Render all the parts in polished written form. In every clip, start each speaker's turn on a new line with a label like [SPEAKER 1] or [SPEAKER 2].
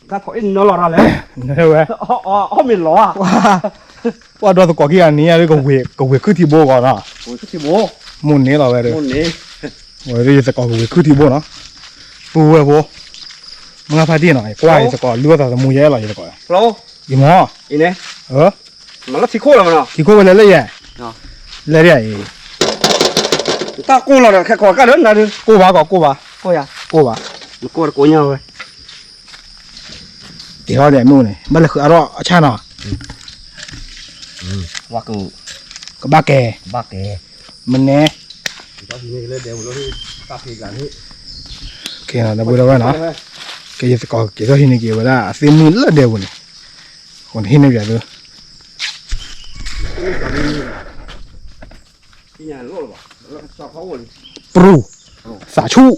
[SPEAKER 1] 他头一弄老啥嘞？
[SPEAKER 2] 那喂，
[SPEAKER 1] 没老啊！
[SPEAKER 2] 我这是过去年那个胃口体不高呢，
[SPEAKER 1] 我去摸，
[SPEAKER 2] 没年了喂的，
[SPEAKER 1] 你
[SPEAKER 2] 我这也是搞个胃口体不呢，不，我怕电了，挂也是搞，留到是没烟了也是搞，
[SPEAKER 1] 老
[SPEAKER 2] 一毛，
[SPEAKER 1] 你呢？
[SPEAKER 2] 嘛
[SPEAKER 1] 那提过了吗？
[SPEAKER 2] 提过来了耶，
[SPEAKER 1] 啊，
[SPEAKER 2] 来点耶，
[SPEAKER 1] 打过了的，开过干人那的，
[SPEAKER 2] 过吧，
[SPEAKER 1] 过呀，
[SPEAKER 2] 你
[SPEAKER 1] 过了过年喂，
[SPEAKER 2] 第二点没呢，没来喝着钱呢，
[SPEAKER 1] 挖个
[SPEAKER 2] 个把给，没呢，
[SPEAKER 1] 到时那个来我去打皮干去，
[SPEAKER 2] 看了那不知道呢，这也是搞这个现在给我的，是没了的我呢，我现在边都。
[SPEAKER 1] 今年落了吧？烧烤我的，
[SPEAKER 2] 不如撒醋，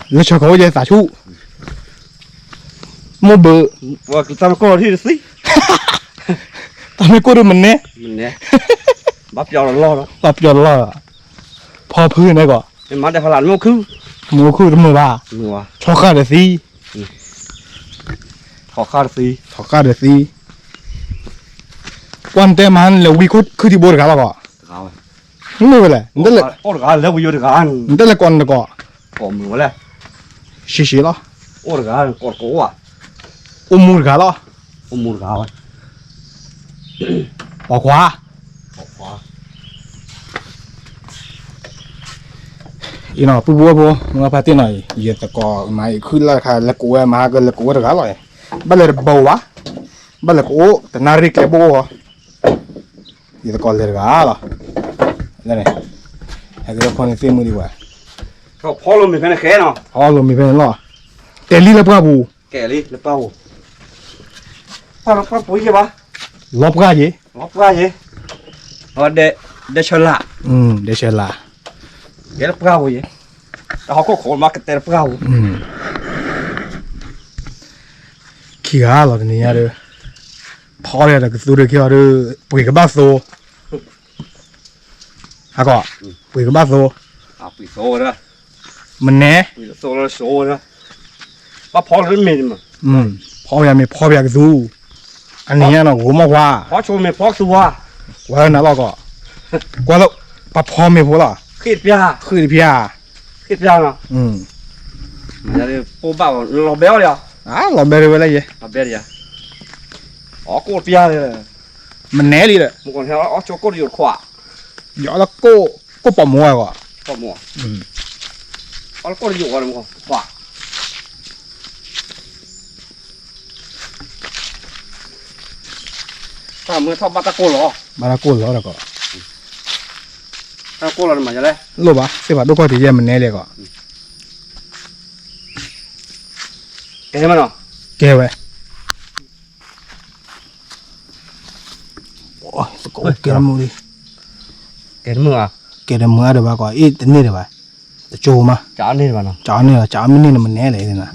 [SPEAKER 2] 那烧烤就撒醋，没不，
[SPEAKER 1] 我咱们过去的水，
[SPEAKER 2] 他们过得门呢，
[SPEAKER 1] 把标了捞了，
[SPEAKER 2] 把标了，跑พื้น那个，
[SPEAKER 1] 你妈的好难没去，
[SPEAKER 2] 没去没吧，
[SPEAKER 1] 没啊，
[SPEAKER 2] 炒咖的水，
[SPEAKER 1] 好看的水，
[SPEAKER 2] 炒咖的水，วันแต่มันแล้ววิคุคือที่โบราณแล้วก็
[SPEAKER 1] 好啊，
[SPEAKER 2] นี่ไม่เลยนี่แหละ
[SPEAKER 1] 我这个来不有这个俺，
[SPEAKER 2] นี่แหละก่อนก็
[SPEAKER 1] 搞没了，
[SPEAKER 2] ชิๆแล้ว
[SPEAKER 1] 我这个俺搞搞啊，
[SPEAKER 2] อุ้มมือกันแล้ว
[SPEAKER 1] 我没这个俺，
[SPEAKER 2] ปอกขวา
[SPEAKER 1] 好花，
[SPEAKER 2] อีน่ะปุ๊บมึงพาติหน่อยเยอะตะกอมาขึ้นราคาละกูมาก็ละกูตะกันเลยบัดเลยบ่วะบัดเลยกูแต่นาริกเลยบ่เยอะตะกอเลยกันล่ะนั่นแหละให้ก็คนเสียมือดีกว่า
[SPEAKER 1] เขาพอลมมีแค่ไหนแค่เนาะ
[SPEAKER 2] อ๋อลมมีเพิ่นล่ะแต่ลีละปะบู
[SPEAKER 1] แก่เลยแล้วเปล่าป้าปุ๋ยใช่ปะ
[SPEAKER 2] ลบกะจิ
[SPEAKER 1] ล็อกว่าใช่เดชละ
[SPEAKER 2] เดชะล่ะ
[SPEAKER 1] เดี๋ยวเปล่าใช่แต่เขาก็ขนมากันแต่เปล่า
[SPEAKER 2] ขี้อ่ะล่ะนี่อ่ะเด้อพอแล้วก็สู้เด้อขี้อ่ะเด้อปุยกะบะโซฮะก็ปุยกะบะโซ
[SPEAKER 1] ปุ๋ยโซ่นะ
[SPEAKER 2] มันแน่
[SPEAKER 1] ปุ๋ยโซ่แล้วโซ่นะป้าพอหรือไม่มา
[SPEAKER 2] พอยังไม่พออยากสู้อันนี้น่ะโหมากว่า
[SPEAKER 1] พอโชว์ไม่พอสัว
[SPEAKER 2] ว่าแล้วเราก็กว่าแล้วปะพอไม่พอล่ะ
[SPEAKER 1] ขีดเปีย
[SPEAKER 2] คือพี่อ่ะ
[SPEAKER 1] ขีดเปียเนาะมันจะปูบ้าเราเบี้ยวเลย
[SPEAKER 2] เราเบรไว้เลย
[SPEAKER 1] เราเบี้ยวเลยอ๋อกูเปียเลย
[SPEAKER 2] มันแน่เลย
[SPEAKER 1] มึงคนเห็นอ๋อโชว์กูอยู่ขวา
[SPEAKER 2] เดี๋ยวแล้วก็ปอมัวก่ะ
[SPEAKER 1] ก็มัวอ๋อกูอยู่กันมึงขวาถ้ามือทอดบัตตะกูหรอ
[SPEAKER 2] มาละกูแล้วก็
[SPEAKER 1] ถ้ากูหรอมันจะเลย
[SPEAKER 2] รู้ป่ะสิป่ะตัวก็ที่มันแน่เลยก็
[SPEAKER 1] แกมันเนาะ
[SPEAKER 2] แกไว้โอ้ยสกแกมือดิ
[SPEAKER 1] แกมึงอ่ะ
[SPEAKER 2] แกมือเดี๋ยวป่ะก็อีตนี่เดี๋ยวป่ะจะโจมา
[SPEAKER 1] จ้านี่มันเนาะ
[SPEAKER 2] จ้าเนี่ยจ้ามันนี่มันแน่เลยนะ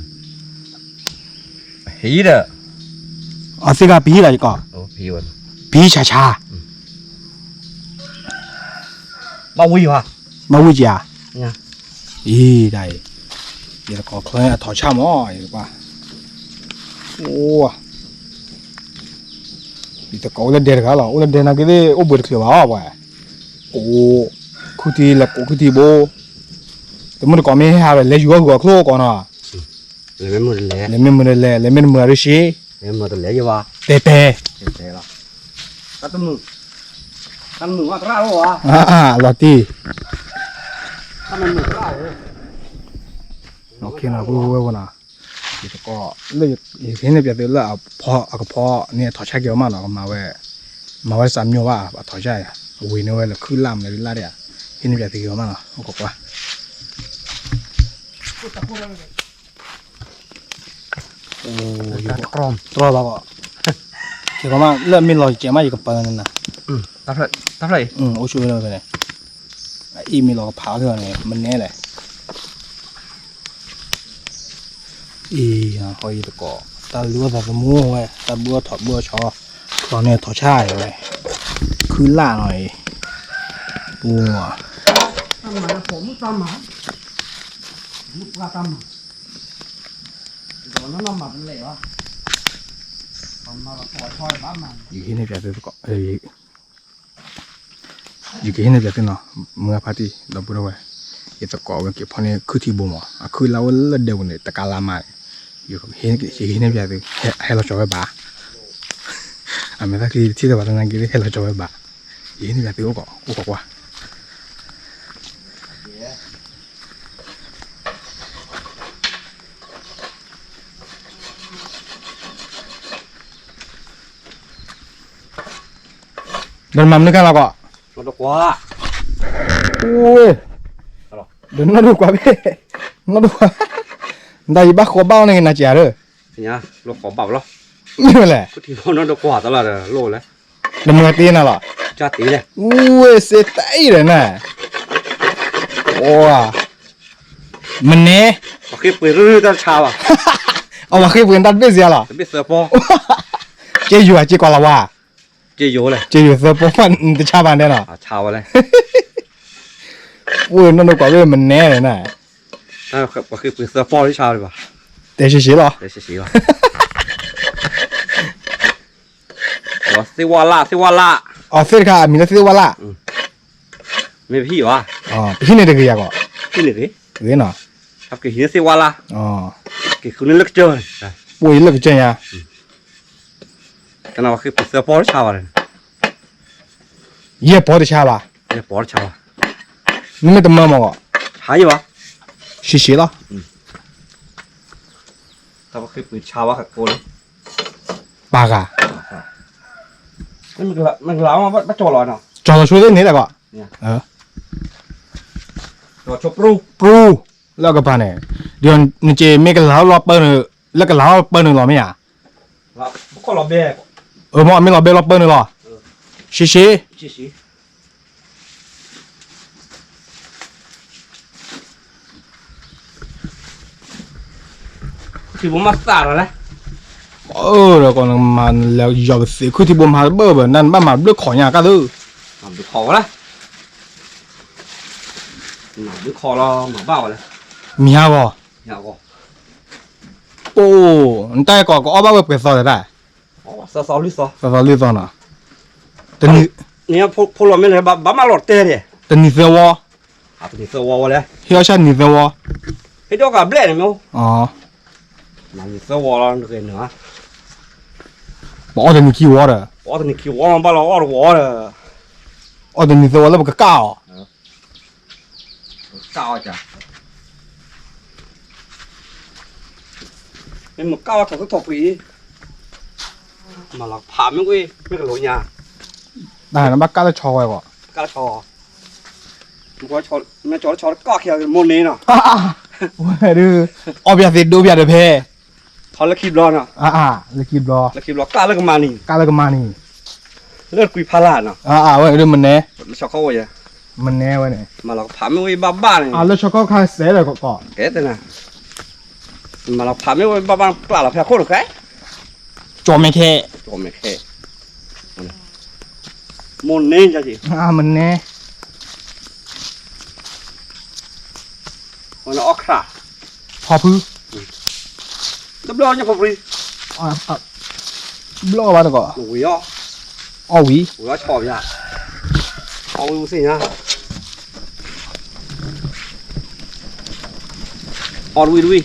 [SPEAKER 1] ผีเด้อ
[SPEAKER 2] อ๋อสิกาปีอะไรก็
[SPEAKER 1] โอ้ผีวัน
[SPEAKER 2] ปีชา
[SPEAKER 1] มาวิ่งวะ
[SPEAKER 2] มาวิจา
[SPEAKER 1] เนี่ย
[SPEAKER 2] อีได้เดี๋ยวก็เคยถอดชาหม้ออีกป่ะโอ้นี่ตะโกนเด็ดกันหรอเด็ดนักก็ได้อุบลเขียวบ้าป่ะโอ้คุตีละคุตีโบแต่มันก็ไม่ให้หาไปเลยอยู่กับครัวก่อนอ่ะ
[SPEAKER 1] เลยไม่หมดเลย
[SPEAKER 2] เลยไม่มือเลยเลยไม่มืออะไรสิ
[SPEAKER 1] เลยหมดเลยอยู่วะ
[SPEAKER 2] เตะเตะ
[SPEAKER 1] เจ๊ละตั้มมือว่าตราหรอวะ
[SPEAKER 2] ลอตตี้
[SPEAKER 1] ตั้มมือตราเลย
[SPEAKER 2] โอเคนะพูดไว้ว่านะเดี๋ยวก็เลยเห็นในเปียตัวละพอเนี่ยถอดชาเกี่ยวมาหน่อยมาไว้สามโยว่าถอดชาวิ่งเอาไว้แล้วขึ้นลำเลยล่าเดียเห็นในเปียตัวเกี่ยวมาหน่อยโอ้โหว่าโอ้ย
[SPEAKER 1] กรอม
[SPEAKER 2] ตัวเราก็เกี่ยวมาเริ่มมีรอยเจ็บมาอยู่กับเปิ้ลนั่นนะ
[SPEAKER 1] ตับเลย
[SPEAKER 2] โอ้ช่วยเลยไปเลยอีมีรอยเผาเท่านี้มันแน่เลยอีหอยตะกอตาลัวตาสมูไว้ตาบัวถอดบัวชอตอนนี้ถอดช่ายไว้คือล่าหน่อยบัว
[SPEAKER 1] ตั้มมาผมตั้มมาลูกปลาตั้ม nó nằm mặt lẻ quá còn mà bỏ thôi bá mà
[SPEAKER 2] 이게 내 벼도 거 이게 내 벼도 너 뭐가 파티 너 보러 와 이따 거 이렇게 판에 크티 보모 아 그라울 레데오네 따깔라마 이거 해 벼도 해로 저거 봐 아메다 그 티도 받는 게 해로 저거 봐 이게 내 벼도 거 와 넌 맘니까 나가
[SPEAKER 1] nó độc quá
[SPEAKER 2] ui đừng nó được quá bê nó được quá đây bác có bao này là chả rồi
[SPEAKER 1] thì nhá nó khó bảo lo
[SPEAKER 2] như vậy
[SPEAKER 1] cái thì nó độc quá đó là lô đấy
[SPEAKER 2] đừng nghe tiền nào
[SPEAKER 1] cha tí này
[SPEAKER 2] ui xe tay rồi nè wow mình nè
[SPEAKER 1] có khi bự rư ra chào à
[SPEAKER 2] mà khi vừa đặt biết gì à
[SPEAKER 1] biết sờ po
[SPEAKER 2] chơi vừa chơi qua là wa
[SPEAKER 1] chơi vô này
[SPEAKER 2] chơi vừa sờ po phần thì cha bạn đây nào
[SPEAKER 1] à chào này
[SPEAKER 2] ui nó được quá bê mình nè rồi nè
[SPEAKER 1] có khi bự sờ po đi chào đi bà
[SPEAKER 2] để xí rồi
[SPEAKER 1] để xí rồi xí qua la
[SPEAKER 2] xe cả mình là xe qua la
[SPEAKER 1] mày hiểu à
[SPEAKER 2] khi này được cái gì à
[SPEAKER 1] cái này
[SPEAKER 2] cái nào
[SPEAKER 1] học cái hiến xí qua la cái khu nước chơi
[SPEAKER 2] ui lực chơi nha
[SPEAKER 1] cái nào khi bự sờ po đi chào này
[SPEAKER 2] ये बहुत अच्छा बा
[SPEAKER 1] ये बहुत अच्छा
[SPEAKER 2] नहीं तो मैं मगो
[SPEAKER 1] hay gì vậy
[SPEAKER 2] xí đó
[SPEAKER 1] tao khi bự chào các cô đấy
[SPEAKER 2] ba cả
[SPEAKER 1] mình làm mà bắt trò lòi nào
[SPEAKER 2] cho nó xuống đến thế là gọi
[SPEAKER 1] rồi chụp ru
[SPEAKER 2] pru là cái bàn này điều này chỉ mấy cái lão lọp bơ nữa là cái lão bơ nữa là mấy à
[SPEAKER 1] là có lò bè
[SPEAKER 2] mọi mấy lọp bơ lọp bơ nữa là xí
[SPEAKER 1] xí thì bố massage rồi đấy
[SPEAKER 2] rồi còn mà là giờ sẽ cứ thì bom hạt bơ bơ nên mà đứa khỏi nhà cả thứ
[SPEAKER 1] làm được khó đấy làm được khó lo mà bảo đấy
[SPEAKER 2] mía vào
[SPEAKER 1] nhà có
[SPEAKER 2] người ta có bao bơ sao đấy
[SPEAKER 1] sao lít sao
[SPEAKER 2] sao lít sao nào tên
[SPEAKER 1] nè phụ lo mấy này bám mà lọt tê đi
[SPEAKER 2] tên như thế wa
[SPEAKER 1] à tên sơ wa đấy
[SPEAKER 2] hiểu sao như thế wa
[SPEAKER 1] cái đó cả blend này không
[SPEAKER 2] à
[SPEAKER 1] làm sơ wa là được cái nữa
[SPEAKER 2] bỏ tên như kia wa rồi
[SPEAKER 1] bỏ tên kia wa mà bao lo ở wa rồi
[SPEAKER 2] tên như thế wa là một cái cao
[SPEAKER 1] cao chả nên một cao thật thọc ý mà là phá mấy cái lối nhà
[SPEAKER 2] đây nó bắt cá nó cho vậy gọi
[SPEAKER 1] cá chó một chó mấy chó có kia môn này nào
[SPEAKER 2] ôi đưa bây giờ đồ bây giờ về
[SPEAKER 1] thằng là kịp lo nào
[SPEAKER 2] là kịp lo
[SPEAKER 1] cá là cái mani
[SPEAKER 2] cá là cái mani
[SPEAKER 1] rất quý phá lạ nào
[SPEAKER 2] vậy đưa mình nè
[SPEAKER 1] chó có vậy
[SPEAKER 2] mình nè vậy này
[SPEAKER 1] mà là phá mấy ba này
[SPEAKER 2] là cho có khai xé rồi có
[SPEAKER 1] cái thế này mà là phá mấy ba là phải khô được cái
[SPEAKER 2] cho mày khe
[SPEAKER 1] môn nên cho chị
[SPEAKER 2] mình nè
[SPEAKER 1] nó okra
[SPEAKER 2] hộp hư
[SPEAKER 1] đắp lo nha Fabrice
[SPEAKER 2] lo bao nhiêu gọi
[SPEAKER 1] ủi ó
[SPEAKER 2] ủi
[SPEAKER 1] ó chỏ vậy ủi gì nhá ủi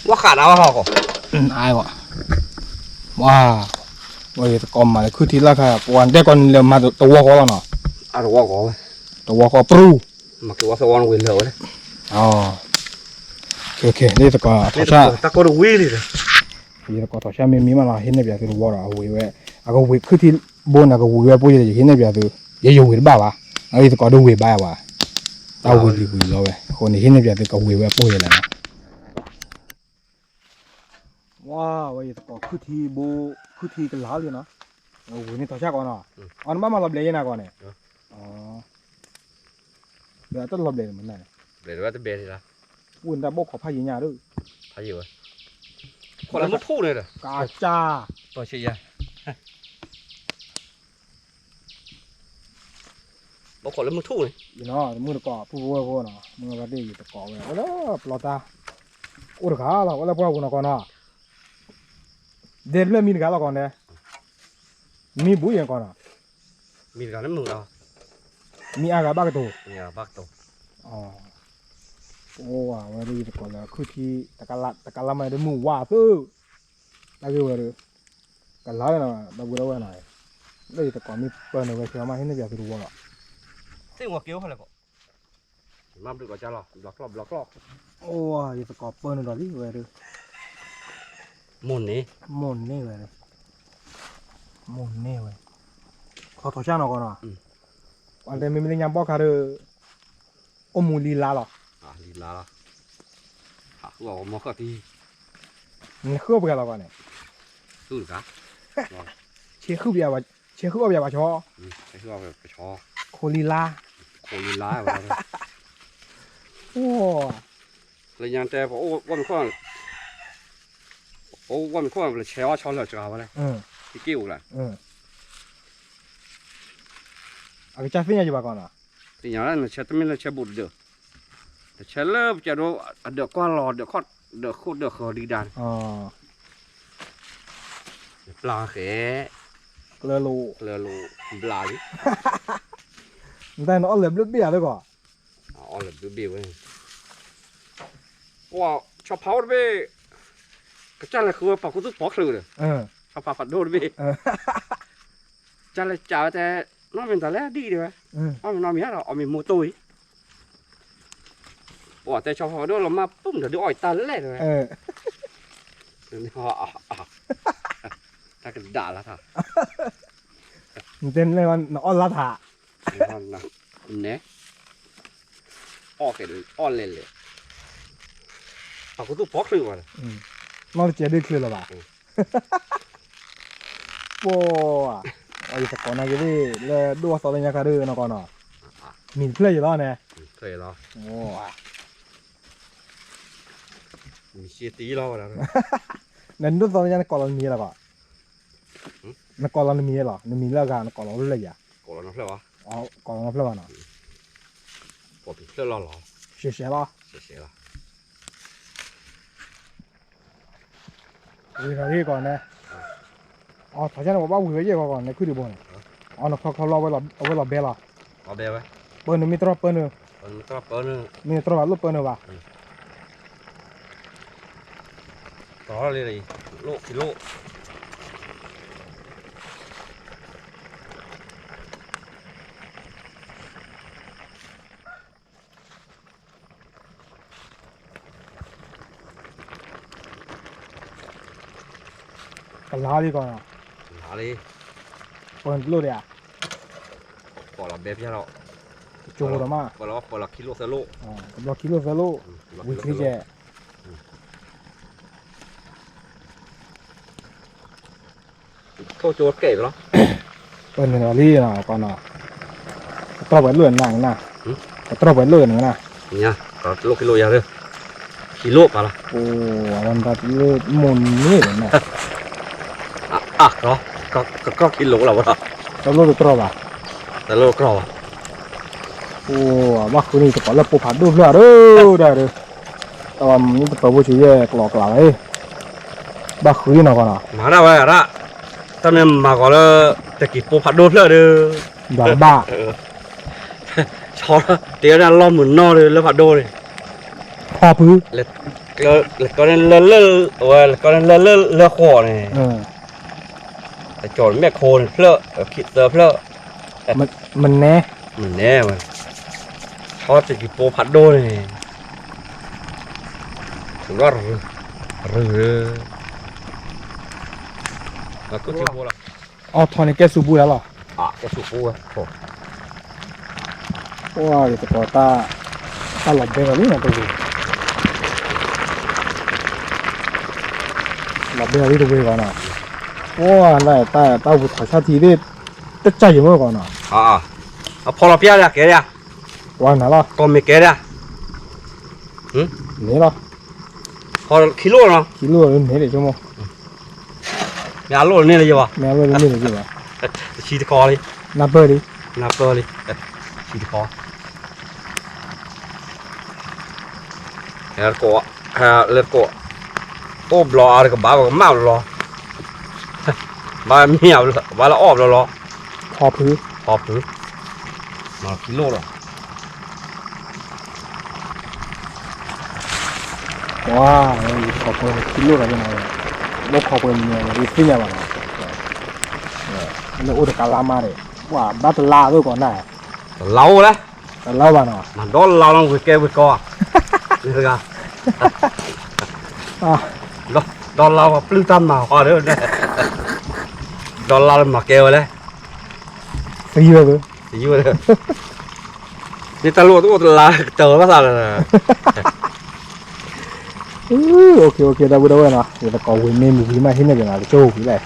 [SPEAKER 1] quá khả nào hả cô
[SPEAKER 2] ai gọi wow vậy còn mà cứ thì là cái quan đây còn liệu mà tàu có là nó tàu có pru
[SPEAKER 1] mà cái water one window đấy
[SPEAKER 2] ok đây là có thảo
[SPEAKER 1] ta có được wheel đi rồi
[SPEAKER 2] bây giờ có thảo sa mình mà là hiện nay bây giờ water à wheel vậy à có wheel cứ thì bốn là có wheel bây giờ hiện nay bây giờ giờ dùng wheel ba à đây có được wheel ba à tao wheel rồi còn hiện nay bây giờ có wheel bây giờ là wow vậy có cứ thì cái lá liền nó wheel này thảo sa con à anh mà làm lấy na con này giờ tất lập để mình này
[SPEAKER 1] để đó tới bè thì là
[SPEAKER 2] quân ta bốc khó phá gì nhà đâu
[SPEAKER 1] phá gì vậy còn là mất thu này rồi
[SPEAKER 2] cá cha
[SPEAKER 1] tôi chơi ra บอกคนแล้วมึงทุ่งเลย
[SPEAKER 2] you know มือตะกอผู้วัวกูเนาะมือว่าดีตะกอเว้ยแล้วปลอตาอุดขาละว่าแล้วพวกกูเนาะก่อนเนาะเด็ดเลยมีนกาละก่อนเนี่ยมีบุญยังก่อนเนาะ
[SPEAKER 1] มีการนั้นมึงเรา
[SPEAKER 2] มีอากาศบ้ากตัว
[SPEAKER 1] เนี่ยบักโต
[SPEAKER 2] อ๋อโอ้ว่าวันนี้ตะกอแล้วคือที่ตะกะละไม่ได้หมู่ว่าซื้อตะกี้ว่าเลยกันแล้วเนาะตะกูแล้วว่าหน่อยเลยตะกอมีเปิ้นเอาไว้เชื่อมาให้นี่อยากรู้ว่า
[SPEAKER 1] เส้นหัวเกี้ยวอะไรก็มาดูก่อนจ้าหรอบล็อก
[SPEAKER 2] โอ้ยตะกอเปิ้นเอาดิเว้ยเลย
[SPEAKER 1] มุนนี่
[SPEAKER 2] หมุนนี่เว้ยหมุนนี่เว้ยขอถอดช่างหน่อยก่อนเนาะวันเดมียังบอกเขาอมูลีลาหรอ
[SPEAKER 1] ลีลาบอกมอก็ที่
[SPEAKER 2] นี่คือเปล่าก่อนเนี่ย
[SPEAKER 1] สู้กะ
[SPEAKER 2] เชื่อคือเปล่าเชื่อคือเปล่าชอ
[SPEAKER 1] ไอ้ที่ว่าไปชอ
[SPEAKER 2] โคลีลา
[SPEAKER 1] โคลีลาอะไร
[SPEAKER 2] โอ้
[SPEAKER 1] เลยยังแต่พอโอ้วันข้อนโอ้วันข้อนเลยเช้าชอนเลยจ้าวะเลยที่กิ้วเลย
[SPEAKER 2] เอาไปจับฟิ้งยังอยู่บ้างก่อนอ่ะ
[SPEAKER 1] ที่อย่างนั้นเช้าตั้งแต่เช้าบุตรเด้อแต่เช้าเริ่มจะดูเดือดก้อนรอเดือดข้อนเดือดโคตรเดือดคอดีดาน
[SPEAKER 2] อ๋อ
[SPEAKER 1] ปลาแข
[SPEAKER 2] เกลือโล
[SPEAKER 1] เรือลูปลาดิ
[SPEAKER 2] แต่เนาะเหลือเบี้ยด้วยก่อน
[SPEAKER 1] อ๋อเลยบิ้วเองว้าวชอบเผาด้วยก็จ้าเลยคือปากกูต้องปอกเลยชอบผัดโดดด้วยจ้าเลยจ่าแต่น้องเป็นแต่แรกดีด้วยน้องมีอะไรเอามีโมตุยว่าแต่ชอบผัดโดดเรามาปุ๊บเดี๋ยวอ้อยตาเล่เลยนี่ถ้าเกิดด่าแล้วท่า
[SPEAKER 2] เต้นเลยมันอ้อนละถา
[SPEAKER 1] เนี่ยอ้อเกิดอ้อนเล่นเลยปากกูต้องปอกเลยว่ะ
[SPEAKER 2] น้องเจี๊ยบด้วยคือหรอปะโว้ไอ้ตะกอนนะยี่ดิเลยดูว่าสอนยังการ์เนาะก่อนเนาะมีเพลย์อยู่แล้วเนี่ย
[SPEAKER 1] เคยเหรอ
[SPEAKER 2] โอ้
[SPEAKER 1] มีเชียตีเราแล้ว
[SPEAKER 2] นั่นดูสอนยังก่อนเรามีแล้วป่ะนักก่อนเรามีหรอมีแล้วกันก่อนเราเลยอ่ะ
[SPEAKER 1] ก่อนเราเพื่อวะ
[SPEAKER 2] อ๋อก่อนเราเพลย์เนาะ
[SPEAKER 1] ก่อนเพื่อเราหรอ
[SPEAKER 2] เสียละ
[SPEAKER 1] เสียละ
[SPEAKER 2] ที่ก่อนนะอ๋อถ้าฉันบอกว่าหัวเยอะก่อนเนี่ยคือดีบ่นอ๋อเขาเราไว้เราเบลล์
[SPEAKER 1] เอาเบลไว้
[SPEAKER 2] เปิ้ลมีตรอเปิ้ล
[SPEAKER 1] มันก็เปิ้ล
[SPEAKER 2] มีตรอลูกเปิ้ลป่ะ
[SPEAKER 1] ต่อเลยโลกิโล
[SPEAKER 2] กันลาดีก่อน
[SPEAKER 1] อะไร
[SPEAKER 2] เปิ้ลลูกเดีย
[SPEAKER 1] ก่อนเราเบลพี่เรา
[SPEAKER 2] จูดมา
[SPEAKER 1] ก่อนเรากิโลเซโล
[SPEAKER 2] อ๋อเราคิดว่าเฟลูวิธีแก
[SPEAKER 1] เข้าโจทย์เก๋ไปแล้ว
[SPEAKER 2] เปิ้ลเนี่ยลี่เนาะก่อนเนาะตรอไว้เลื่อนหนังนะตรอไว้เลื่อนนะ
[SPEAKER 1] เนี่ยก็โลกิโลยาเลยกิโลปะล่ะ
[SPEAKER 2] โอ้มันแบบเลื่อนมุนนี่เหรอเนี่ย
[SPEAKER 1] เหรอก็กิโลแล้ววะ
[SPEAKER 2] แล้วลูกตรอป่ะ
[SPEAKER 1] แต่โลกรอ
[SPEAKER 2] โอ้ว่าคืนนี้จะก่อนแล้วปูผัดดูเพื่อได้เลยตอนนี้ตัวผู้ชี้แยกหลอกหลายบ้าคืนเนาะก่อนเนาะ
[SPEAKER 1] มาได้ไว้ละถ้ามันมาก่อนแล้วจะกินปูผัดโดนเพื่อเด้อ
[SPEAKER 2] อย่างบ้า
[SPEAKER 1] ชอบเดี๋ยวนั้นล้อมเหมือนนอเลยแล้วผัดโดเลย
[SPEAKER 2] พอพื้น
[SPEAKER 1] แล้วก็นั่นเลื่อนโอ้ยแล้วก็นั่นเลื่อนคอเนี่ยแต่โจรแม่โคนเพื่อคิดเตอเพื่อ
[SPEAKER 2] มันแน่
[SPEAKER 1] มันแน่มันชอบจะกินปูผัดโดเลยถือว่าแล้วก็ชิบูละ
[SPEAKER 2] อ๋อทอนนี่แกสูบูแล้วหรอ
[SPEAKER 1] ก็ชิบูอ่ะโอ้
[SPEAKER 2] ว้าวจะก่อตาหลับเบลลี่นะตัวนี้หลับเบลลี่ตัวนี้ก่อนเนาะว้าวได้ตาบุตรชาตินี่จะใจอยู่เมื่อก่อนเนาะ
[SPEAKER 1] พอเราเปียเลยแกเนี่ย
[SPEAKER 2] วันไหนล่ะ
[SPEAKER 1] ก็ไม่แกเนี่ย
[SPEAKER 2] นี่ล่ะ
[SPEAKER 1] พอกิโลเนาะ
[SPEAKER 2] กิโลนึงนี่เดี๋ยวชั่วโมง
[SPEAKER 1] ยาโลนี่เลยจ้ะ
[SPEAKER 2] แม่ว่านี่เลยจีวะ
[SPEAKER 1] ชีตะกอเลย
[SPEAKER 2] นับเบอร์ดิ
[SPEAKER 1] นับเลยชี chỉ có lật cổ lật cổ ốp lò cái bà cái mạo lò bà mèo bà là ốp lò
[SPEAKER 2] พอพื้น
[SPEAKER 1] họp thứ mà kilo rồi
[SPEAKER 2] ว้าขอบคุณกิโลอะไรเป็นไงลบขอบคุณเนี่ยรีฟิเนี่ยบ้างเนี่ยอุดกาลามาเลยว่าบัตรลาด้วยก่อนได้
[SPEAKER 1] lâu đấy
[SPEAKER 2] แต่เล่าบ้างเนาะ
[SPEAKER 1] mà đó lâu lắm vừa kêu vừa co được không đó lâu mà plư tâm mà hoa nữa đấy đó lâu mà kêu đấy
[SPEAKER 2] ซื้อเลย
[SPEAKER 1] thì như vậy đi ta luôn tôi là chờ bắt sao là
[SPEAKER 2] โอเคได้บุได้เนาะเดี๋ยวก่อวินเมนูที่มาที่นี่เป็นอะไรโจ้ผีเลย